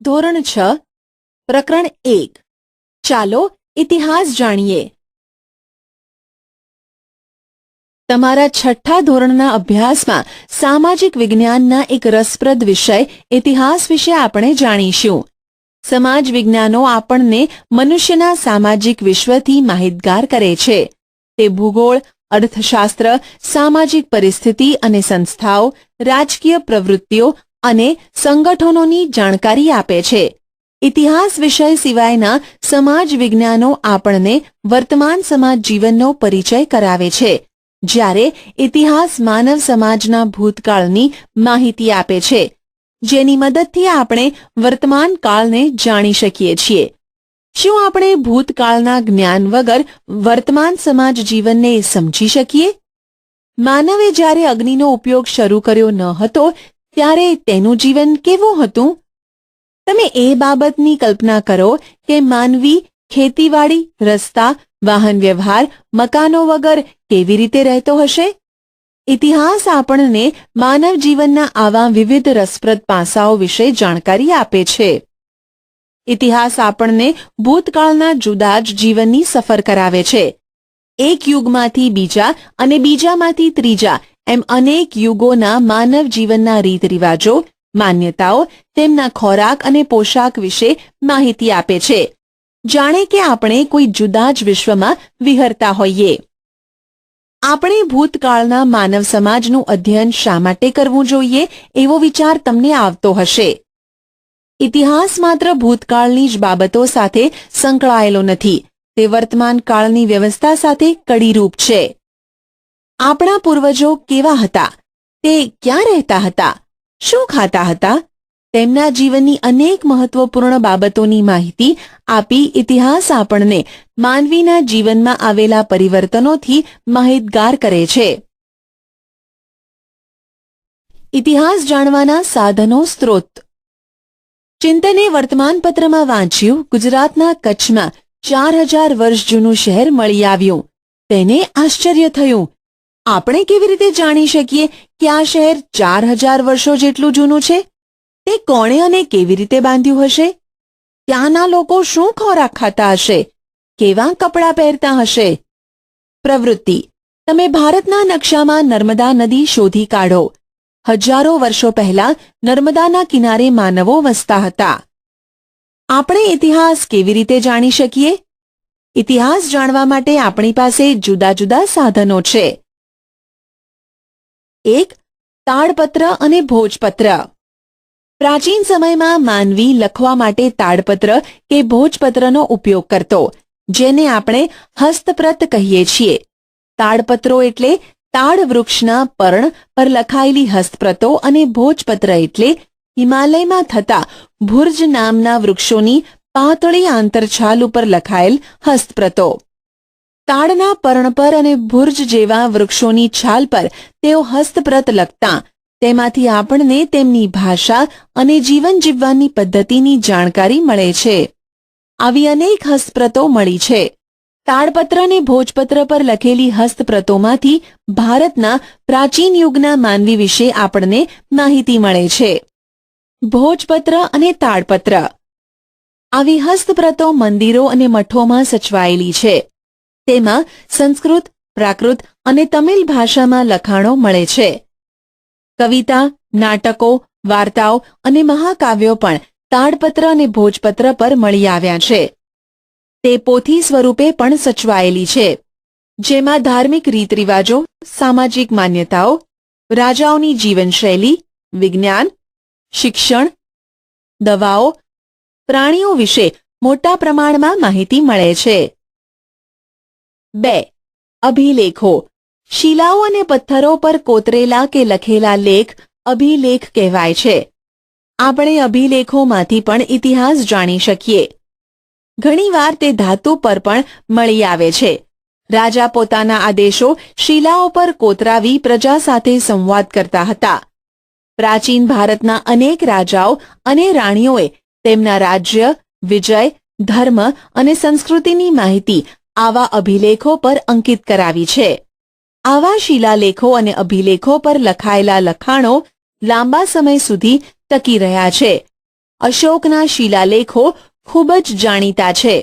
ધોરણ 6 પ્રકરણ 1 ચાલો ઇતિહાસ જાણીએ. તમારા છઠ્ઠા ધોરણના અભ્યાસમાં સામાજિક વિજ્ઞાનના એક રસપ્રદ વિષય ઇતિહાસ વિશે આપણે જાણીશું. સમાજ વિજ્ઞાનો આપણને મનુષ્યના સામાજિક વિશ્વથી માહિતગાર કરે છે. તે ભૂગોળ, અર્થશાસ્ત્ર, સામાજિક પરિસ્થિતિ અને સંસ્થાઓ, રાજકીય પ્રવૃત્તિઓ અને સંગઠનોની જાણકારી આપે છે. ઇતિહાસ વિષય સિવાયના સમાજ વિજ્ઞાનો આપણને વર્તમાન સમાજ જીવનનો પરિચય કરાવે છે, જ્યારે ઇતિહાસ માનવ સમાજના ભૂતકાળની માહિતી આપે છે, જેની મદદથી આપણે વર્તમાન કાળને જાણી શકીએ છીએ. શું આપણે ભૂતકાળના જ્ઞાન વગર વર્તમાન સમાજ જીવનને સમજી શકીએ? માનવે જ્યારે અગ્નિનો ઉપયોગ શરૂ કર્યો ન હતો ત્યારે તેનું જીવન કેવું હતું? તમે એ બાબતની કલ્પના કરો કે માનવી ખેતીવાડી, રસ્તા, વાહન વ્યવહાર, મકાનો વગર કેવી રીતે રહેતો હશે? ઇતિહાસ આપણને માનવ જીવનના આવા વિવિધ રસપ્રદ પાસાઓ વિશે જાણકારી આપે છે. ઇતિહાસ આપણને ભૂતકાળના જુદા જ જીવનની સફર કરાવે છે. એક યુગમાંથી બીજા અને બીજામાંથી ત્રીજા એમ અનેક યુગોના માનવ જીવનના રીત રિવાજો, માન્યતાઓ, તેમના ખોરાક અને પોશાક વિશે માહિતી આપે છે, જાણે કે આપણે કોઈ જુદા જ વિશ્વમાં વિહરતા હોઈએ. આપણે ભૂતકાળના માનવ સમાજનું અધ્યયન શા માટે કરવું જોઈએ એવો વિચાર તમને આવતો હશે. ઇતિહાસ માત્ર ભૂતકાળની જ બાબતો સાથે સંકળાયેલો નથી, તે વર્તમાન કાળની વ્યવસ્થા સાથે કડીરૂપ છે. આપણા પૂર્વજો કેવા હતા? તે ક્યાં રહેતા હતા? શું ખાતા હતા? તેમના જીવનની અનેક મહત્વપૂર્ણ બાબતોની માહિતી આપી ઇતિહાસ આપણને માનવીના જીવનમાં આવેલા પરિવર્તનોથી માહિતગાર કરે છે. ઇતિહાસ જાણવાના સાધનો સ્ત્રોત. ચિંતને વર્તમાનપત્રમાં વાંચ્યું, ગુજરાતના કચ્છમાં 4000 વર્ષ જૂનું શહેર મળી આવ્યું. તેને આશ્ચર્ય થયું. આપણે કેવી રીતે જાણી શકીએ કે આ શહેર 4000 વર્ષો જેટલું જૂનું છે? તે કોણે અને કેવી રીતે બાંધ્યું હશે? ત્યાંના લોકો શું ખોરાક ખાતા હશે? કેવા કપડાં પહેરતા હશે? પ્રવૃત્તિ. તમે ભારતના નકશામાં નર્મદા નદી શોધી કાઢો. હજારો વર્ષો પહેલા નર્મદાના કિનારે માનવો વસતા હતા. આપણે ઇતિહાસ કેવી રીતે જાણી શકીએ? ઇતિહાસ જાણવા માટે આપણી પાસે જુદા જુદા સાધનો છે. 1. તાડપત્ર અને ભોજપત્ર. પ્રાચીન સમયમાં માનવી લખવા માટે તાડપત્ર કે ભોજપત્રનો ઉપયોગ કરતો, જેને આપણે હસ્તપ્રત કહીએ છીએ. તાડપત્રો એટલે તાડ વૃક્ષના પર્ણ પર લખાયેલી હસ્તપ્રતો અને ભોજપત્ર એટલે હિમાલયમાં થતા ભુર્જ નામના વૃક્ષોની પાતળી આંતરછાલ ઉપર લખાયેલ હસ્તપ્રતો. તાડના પર્ણ પર અને ભુર્જ જેવા વૃક્ષોની છાલ પર તેઓ હસ્તપ્રત લખતા. તેમાંથી આપણને તેમની ભાષા અને જીવન જીવવાની પદ્ધતિની જાણકારી મળે છે. આવી અનેક હસ્તપ્રતો મળી છે. તાડપત્ર અને ભોજપત્ર પર લખેલી હસ્તપ્રતોમાંથી ભારતના પ્રાચીન યુગના માનવી વિશે આપણને માહિતી મળે છે. ભોજપત્ર અને તાડપત્ર. આવી હસ્તપ્રતો મંદિરો અને મઠોમાં સચવાયેલી છે. તેમાં સંસ્કૃત, પ્રાકૃત અને તમિલ ભાષામાં લખાણો મળે છે. કવિતા, નાટકો, વાર્તાઓ અને મહાકાવ્યો પણ તાડપત્ર અને ભોજપત્ર પર મળી આવ્યા છે. તે પોથી સ્વરૂપે પણ સચવાયેલી છે, જેમાં ધાર્મિક રીત રિવાજો, સામાજિક માન્યતાઓ, રાજાઓની જીવનશૈલી, વિજ્ઞાન, શિક્ષણ, દવાઓ, પ્રાણીઓ વિશે મોટા પ્રમાણમાં માહિતી મળે છે. 2. અભિલેખો. શિલાઓ અને પથ્થરો પર કોતરેલા કે લખેલા લેખ અભિલેખ કહેવાય છે. આપણે અભિલેખોમાંથી પણ ઇતિહાસ જાણી શકીએ. ઘણીવાર તે ધાતુ પર પણ મળી આવે છે. રાજા પોતાના આદેશો શિલાઓ પર કોતરાવી પ્રજા સાથે સંવાદ કરતા હતા. પ્રાચીન ભારતના અનેક રાજાઓ અને રાણીઓએ તેમના રાજ્ય, વિજય, ધર્મ અને સંસ્કૃતિની માહિતી આવા અભિલેખો પર અંકિત કરાવી છે. આવા શિલાલેખો અને અભિલેખો પર લખાયેલા લખાણો લાંબા સમય સુધી ટકી રહ્યા છે. અશોકના શિલાલેખો ખૂબ જ જાણીતા છે.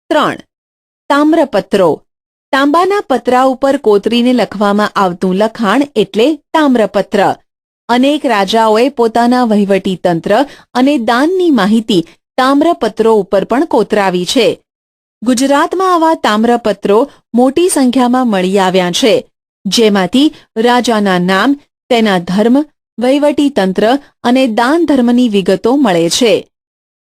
ત્રણ, તામ્રપત્રો. તાંબાના પતરા ઉપર કોતરીને લખવામાં આવતું લખાણ એટલે તામ્રપત્ર. અનેક રાજાઓએ પોતાના વહીવટી તંત્ર અને દાનની માહિતી તામ્રપત્રો ઉપર પણ કોતરાવી છે. ગુજરાતમાં આવા તામ્રપત્રો મોટી સંખ્યામાં મળી આવ્યા છે, જેમાંથી રાજાના નામ, તેના ધર્મ, વહીવટી તંત્ર અને દાન ધર્મની વિગતો મળે છે.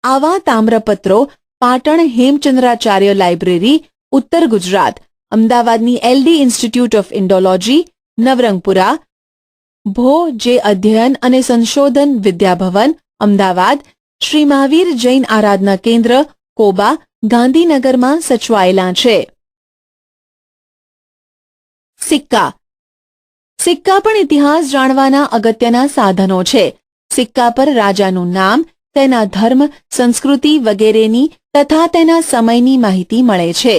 આવા તામ્રપત્રો પાટણ હેમચંદ્રાચાર્ય લાઇબ્રેરી, ઉત્તર ગુજરાત, અમદાવાદની LD institute of Indology, Navrangpura, ભો જે અધ્યયન અને સંશોધન વિદ્યાભવન, અમદાવાદ, શ્રી મહાવીર જૈન આરાધના કેન્દ્ર, કોબા, ગાંધીનગરમાં સચવાયેલા છે. સિક્કા. સિક્કા પણ ઇતિહાસ જાણવાના અગત્યના સાધનો છે. સિક્કા પર રાજાનું નામ, તેના ધર્મ, સંસ્કૃતિ વગેરેની તથા તેના સમયની માહિતી મળે છે.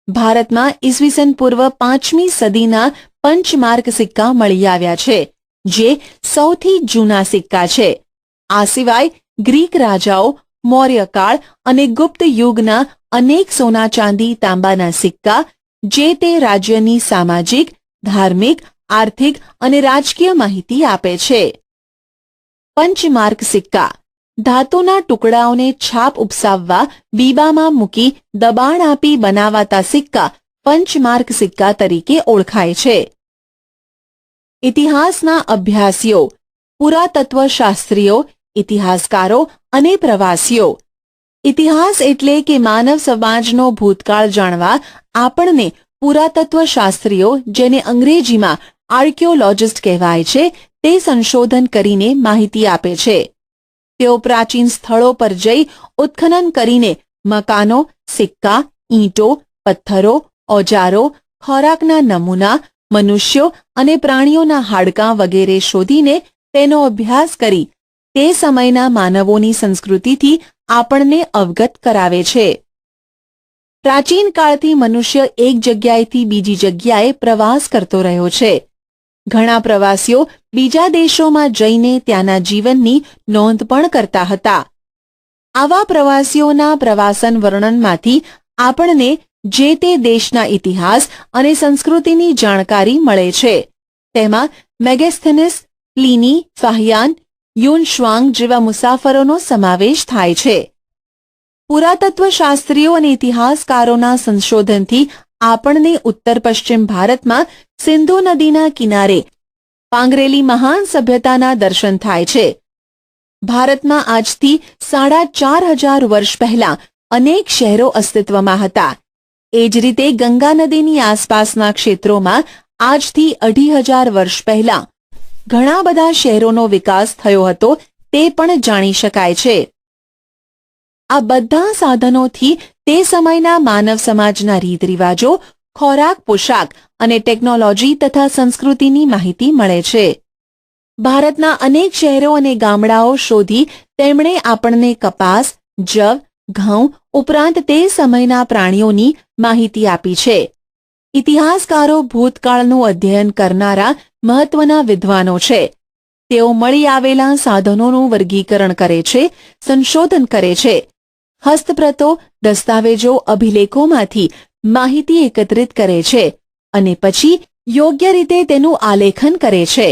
ભારતમાં ઈસવીસન પૂર્વ 5મી સદીના પંચમાર્ક સિક્કા મળી આવ્યા છે, જે સૌથી જૂના સિક્કા છે. આ સિવાય ગ્રીક રાજાઓ, મૌર્યકાળ અને ગુપ્ત યુગના અનેક સોના ચાંદી તાંબાના સિક્કા જે તે રાજ્યની સામાજિક, ધાર્મિક, આર્થિક અને રાજકીય માહિતી આપે છે. પંચમાર્ક સિક્કા. ધાતુના ટુકડાઓને છાપ ઉપસાવવા બીબામાં મૂકી દબાણ આપી બનાવાતા સિક્કા પંચમાર્ક સિક્કા તરીકે ઓળખાય છે. ઇતિહાસના અભ્યાસીઓ, પુરાતત્વશાસ્ત્રીઓ, ઇતિહાસકારો અને પ્રવાસીઓ. ઇતિહાસ એટલે કે માનવ સમાજનો ભૂતકાળ જાણવા આપણને પુરાતત્વશાસ્ત્રીઓ, જેને અંગ્રેજીમાં આર્કિયોલોજિસ્ટ કહેવાય છે, તે સંશોધન કરીને માહિતી આપે છે. તેઓ પ્રાચીન સ્થળો પર જઈ ઉત્ખનન કરીને મકાનો, સિક્કા, ઈંટો, પથ્થરો, ઓજારો, ખોરાકના નમૂના, મનુષ્યો અને પ્રાણીઓના હાડકાં વગેરે શોધીને તેનો અભ્યાસ કરી તે સમયના માનવોની સંસ્કૃતિથી આપણને અવગત કરાવે છે. પ્રાચીન કાળથી મનુષ્ય એક જગ્યાએથી બીજી જગ્યાએ પ્રવાસ કરતો રહ્યો છે. ઘણા પ્રવાસીઓ બીજા દેશોમાં જઈને ત્યાંના જીવનની નોંધ પણ કરતા હતા. આવા પ્રવાસીઓના પ્રવાસન વર્ણનમાંથી આપણને જે તે દેશના ઇતિહાસ અને સંસ્કૃતિની જાણકારી મળે છે. તેમાં મેગેસ્થેનિસ, પ્લિની, ફાહિયાન, યુનશ્વાંગ જેવા મુસાફરોનો સમાવેશ થાય છે. પુરાતત્વશાસ્ત્રીઓ અને ઇતિહાસકારોના સંશોધનથી આપણને ઉત્તર પશ્ચિમ ભારતમાં સિંધુ નદીના કિનારે પાંગરેલી મહાન સભ્યતાના દર્શન થાય છે. ભારતમાં આજથી 4,500 વર્ષ પહેલા અનેક શહેરો અસ્તિત્વમાં હતા. એ જ રીતે ગંગા નદીની આસપાસના ક્ષેત્રોમાં આજથી 2,500 વર્ષ પહેલા ઘણા બધા શહેરોનો વિકાસ થયો હતો, તે પણ જાણી શકાય છે. આ બધા સાધનોથી તે સમયના માનવ સમાજના રીત રિવાજો, ખોરાક, પોશાક અને ટેકનોલોજી તથા સંસ્કૃતિની માહિતી મળે છે. ભારતના અનેક શહેરો અને ગામડાઓ શોધી તેમણે આપણને કપાસ, જવ, ઘઉં ઉપરાંત તે સમયના પ્રાણીઓની માહિતી આપી છે. ઇતિહાસકારો ભૂતકાળનું અધ્યયન કરનારા મહત્વના વિદ્વાનો છે. તેઓ મળી આવેલા સાધનોનું વર્ગીકરણ કરે છે, સંશોધન કરે છે. હસ્તપ્રતો, દસ્તાવેજો, અભિલેખોમાંથી માહિતી એકત્રિત કરે છે અને પછી યોગ્ય રીતે તેનું આલેખન કરે છે.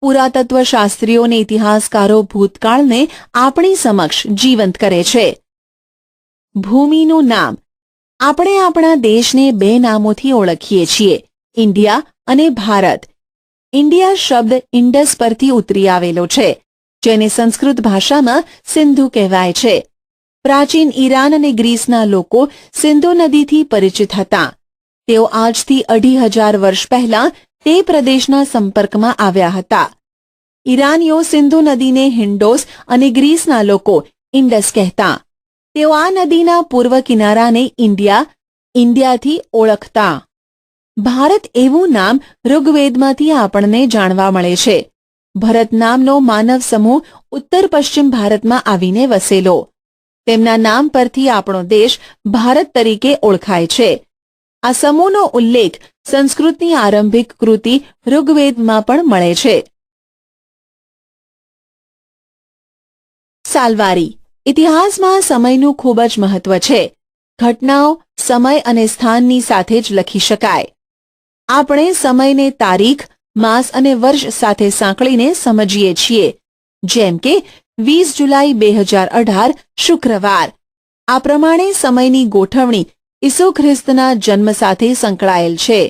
પુરાતત્વશાસ્ત્રીઓ અને ઇતિહાસકારો ભૂતકાળને આપણી સમક્ષ જીવંત કરે છે. ભૂમિનું નામ. આપણે આપણા દેશને 2 નામોથી ઓળખીએ છીએ, ઇન્ડિયા અને ભારત. ઇન્ડિયા શબ્દ ઇન્ડસ પરથી ઉતરી આવેલો છે, જેને સંસ્કૃત ભાષામાં સિંધુ કહેવાય છે. પ્રાચીન ઈરાન અને ગ્રીસના લોકો સિંધુ નદીથી પરિચિત હતા. તેઓ આજથી 2,500 વર્ષ પહેલા તે પ્રદેશના સંપર્કમાં આવ્યા હતા. ઈરાનીઓ સિંધુ નદીને હિન્ડોસ અને ગ્રીસના લોકો ઇન્ડસ કહેતા. તેઓ આ નદીના પૂર્વ કિનારાને ઇન્ડિયાથી ઓળખતા. ભારત એવું નામ ઋગ્વેદમાંથી આપણને જાણવા મળે છે. ભરત નામનો માનવ સમૂહ ઉત્તર પશ્ચિમ ભારતમાં આવીને વસેલો. તેમના નામ પરથી આપણો દેશ ભારત તરીકે ઓળખાય છે. આ સમૂહનો ઉલ્લેખ સંસ્કૃતની આરંભિક કૃતિ ઋગ્વેદમાં પણ મળે છે. સાલવારી. ઇતિહાસમાં સમયનું ખૂબ જ મહત્વ છે. ઘટનાઓ સમય અને સ્થાનની સાથે જ લખી શકાય. આપણે સમયને તારીખ, માસ અને વર્ષ સાથે સાંકળીને સમજીએ છીએ. જેમ કે 20 જુલાઈ 2018 શુક્રવાર. આ પ્રમાણે સમયની ગોઠવણી ઈસુ ખ્રિસ્તના જન્મ સાથે સંકળાયેલ છે.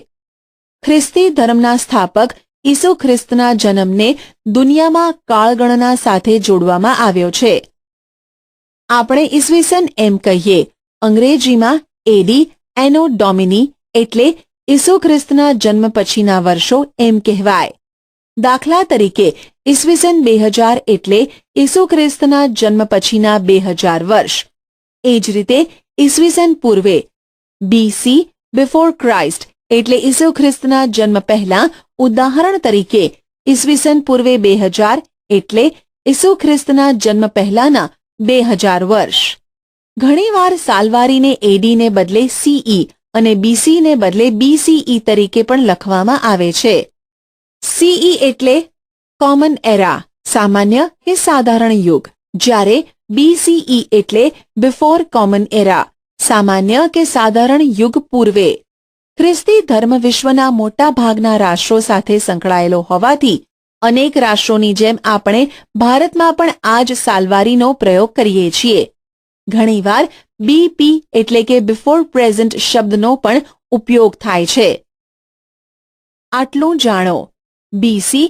ખ્રિસ્તી ધર્મના સ્થાપક ઈસુ ખ્રિસ્તના જન્મને દુનિયામાં કાળગણના સાથે જોડવામાં આવ્યો છે. આપણે ઈસવીસન એમ કહીએ, અંગ્રેજીમાં એડી એનો ડોમિની એટલે ઈસુ ખ્રિસ્તના જન્મ પછીના વર્ષો એમ કહેવાય. દાખલા તરીકે ઈસવીસન 2000 એટલે ઈસુ ખ્રિસ્તના જન્મ પછીના 2000 વર્ષ. એ જ રીતે ઈસવીસન પૂર્વે બીસી બિફોર ક્રાઇસ્ટ એટલે ઈસુ ખ્રિસ્તના જન્મ પહેલા. ઉદાહરણ તરીકે ઈસવીસન પૂર્વે 2000 એટલે ઈસુ ખ્રિસ્તના જન્મ પહેલાના 2000 વર્ષ. ઘણીવાર સાલવારીને એડીને બદલે સીઈ અને બીસીને બદલે બીસીઈ તરીકે પણ લખવામાં આવે છે. સીઈ એટલે કોમન એરા, સામાન્ય કે સાધારણ યુગ, જ્યારે બીસીઈ એટલે બિફોર કોમન એરા, સામાન્ય કે સાધારણ યુગ પૂર્વે. ખ્રિસ્તી ધર્મ વિશ્વના મોટા ભાગના રાષ્ટ્રો સાથે સંકળાયેલો હોવાથી અનેક રાષ્ટ્રોની જેમ આપણે ભારતમાં પણ આ જ સાલવારીનો પ્રયોગ કરીએ છીએ. ઘણીવાર બીપી એટલે કે બિફોર પ્રેઝન્ટ શબ્દનો પણ ઉપયોગ થાય છે. આટલું જાણો. બીસી